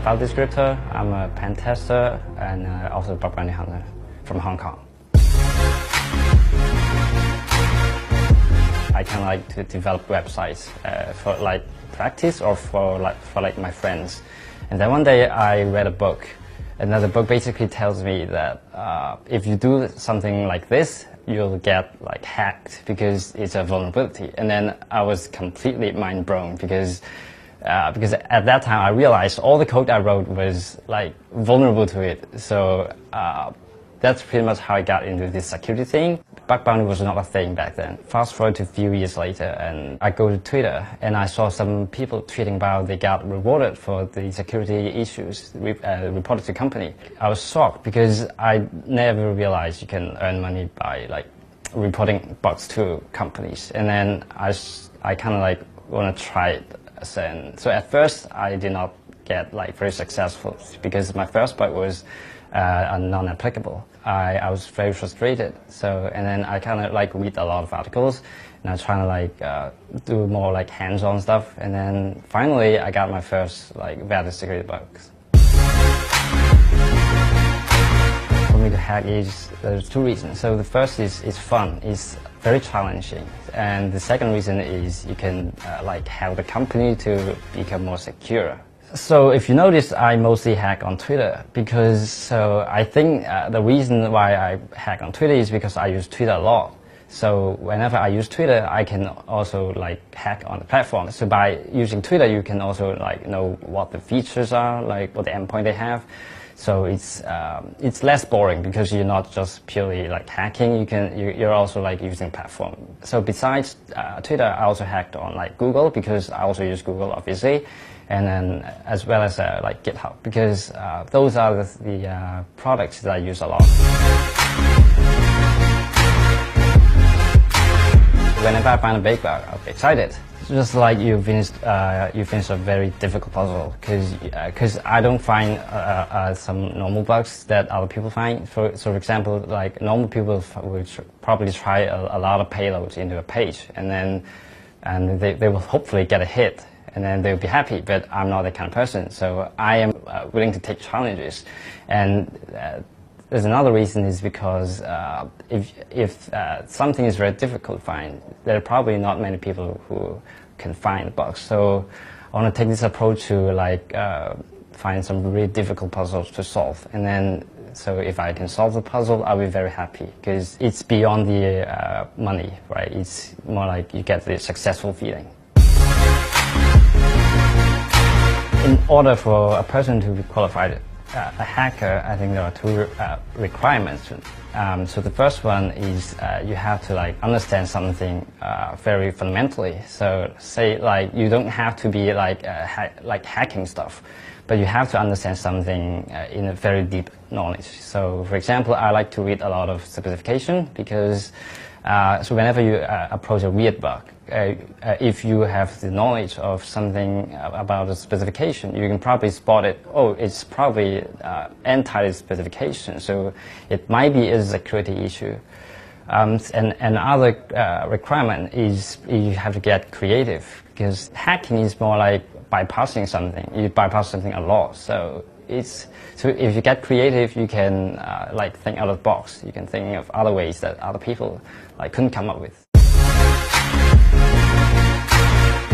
I'm Filedescriptor. I'm a pen tester and also a bug bounty hunter from Hong Kong. I kind of like to develop websites for like practice or for my friends. And then one day I read a book, and the book basically tells me that if you do something like this, you'll get like hacked because it's a vulnerability. And then I was completely mind blown because at that time I realized all the code I wrote was like vulnerable to it. So that's pretty much how I got into this security thing. Bug bounty was not a thing back then. Fast forward to a few years later, and I go to Twitter, and I saw some people tweeting about they got rewarded for the security issues reported to company. I was shocked because I never realized you can earn money by like reporting bugs to companies. And then I kind of like want to try it. So at first I did not get like very successful because my first bug was non-applicable. I was very frustrated. And then I kind of like read a lot of articles, and I try to like do more like hands-on stuff. And then finally I got my first like valid security bugs. For me to hack there's two reasons. So the first is it's fun. It's very challenging. And the second reason is you can like help the company to become more secure. So if you notice, I mostly hack on Twitter because I think the reason why I hack on Twitter is because I use Twitter a lot. So whenever I use Twitter, I can also like hack on the platform. So by using Twitter, you can also like know what the features are, like what the endpoint they have. So it's less boring because you're not just purely like hacking. You're also like using platform. So besides Twitter, I also hacked on like Google because I also use Google obviously, and then as well as like GitHub because those are the products that I use a lot. Whenever I find a big bug, I'll be excited. Just like you finish a very difficult puzzle because I don't find some normal bugs that other people find. So for example, like normal people will probably try a lot of payloads into a page, and they will hopefully get a hit, and then they'll be happy. But I'm not that kind of person, so I am willing to take challenges. And there's another reason is because if something is very difficult to find, there are probably not many people who can find bugs. So I want to take this approach to like find some really difficult puzzles to solve. And then so if I can solve the puzzle, I'll be very happy because it's beyond the money, right? It's more like you get the successful feeling. In order for a person to be qualified a hacker, I think there are two requirements. So the first one is you have to like understand something very fundamentally. So say like you don't have to be like hacking stuff, but you have to understand something in a very deep knowledge. So for example, I like to read a lot of specification because so whenever you approach a weird bug, if you have the knowledge of something about the specification, you can probably spot it. Oh, it's probably anti specification, so it might be a security issue. And another requirement is you have to get creative because hacking is more like bypassing something. You bypass something a lot, so if you get creative, you can like think out of the box. You can think of other ways that other people like couldn't come up with.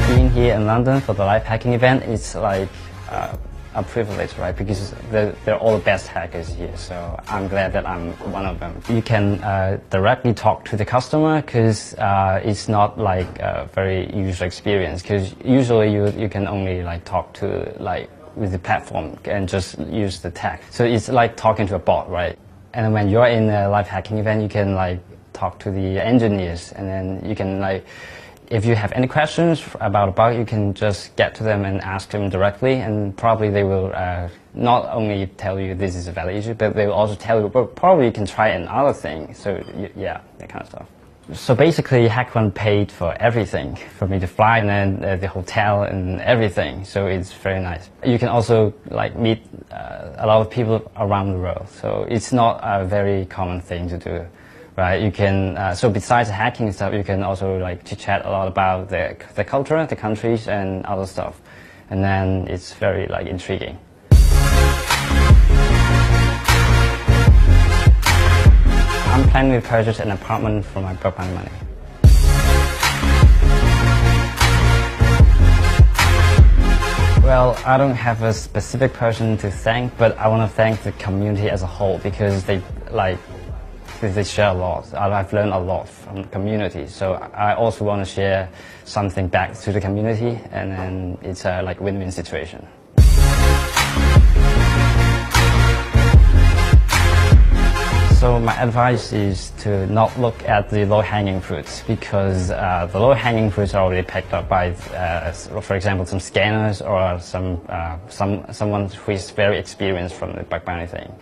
Being here in London for the live hacking event is like a privilege, right? Because they're all the best hackers here, so I'm glad that I'm one of them. You can directly talk to the customer because it's not like a very user experience. Because usually you can only like talk to like with the platform and just use the tag. So it's like talking to a bot, right? And when you're in a live hacking event, you can like talk to the engineers, and then you can like, if you have any questions about a bug, you can just get to them and ask them directly, and probably they will not only tell you this is a valid issue, but they will also tell you, well, probably you can try another thing. So yeah, that kind of stuff. So basically, HackerOne paid for everything, for me to fly, and then the hotel and everything. So it's very nice. You can also like meet a lot of people around the world. So it's not a very common thing to do, right? You can so besides hacking stuff, you can also like chit-chat a lot about the culture, the countries, and other stuff. And then it's very like intriguing. I'm planning to purchase an apartment from my bug bounty money. Well, I don't have a specific person to thank, but I want to thank the community as a whole because they share a lot. I've learned a lot from the community, so I also want to share something back to the community, and then it's a win-win situation. So my advice is to not look at the low-hanging fruits because the low-hanging fruits are already picked up by, for example, some scanners or someone who is very experienced from the bug bounty thing.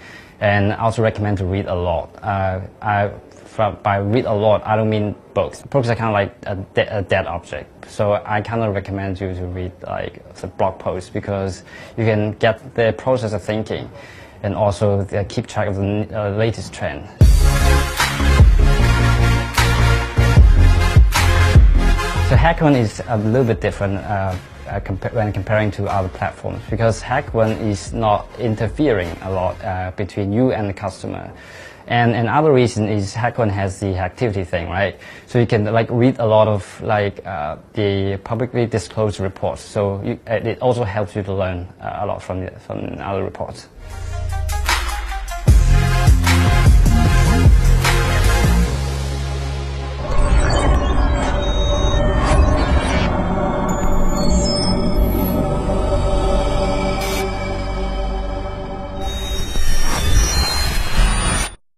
And I also recommend to read a lot. By read a lot, I don't mean books. Books are kind of like a dead object. So I kind of recommend you to read the blog posts because you can get the process of thinking and also keep track of the latest trend. So HackerOne is a little bit different when comparing to other platforms because HackerOne is not interfering a lot between you and the customer. And another reason is HackerOne has the activity thing, right? So you can read a lot of the publicly disclosed reports. So it also helps you to learn a lot from other reports.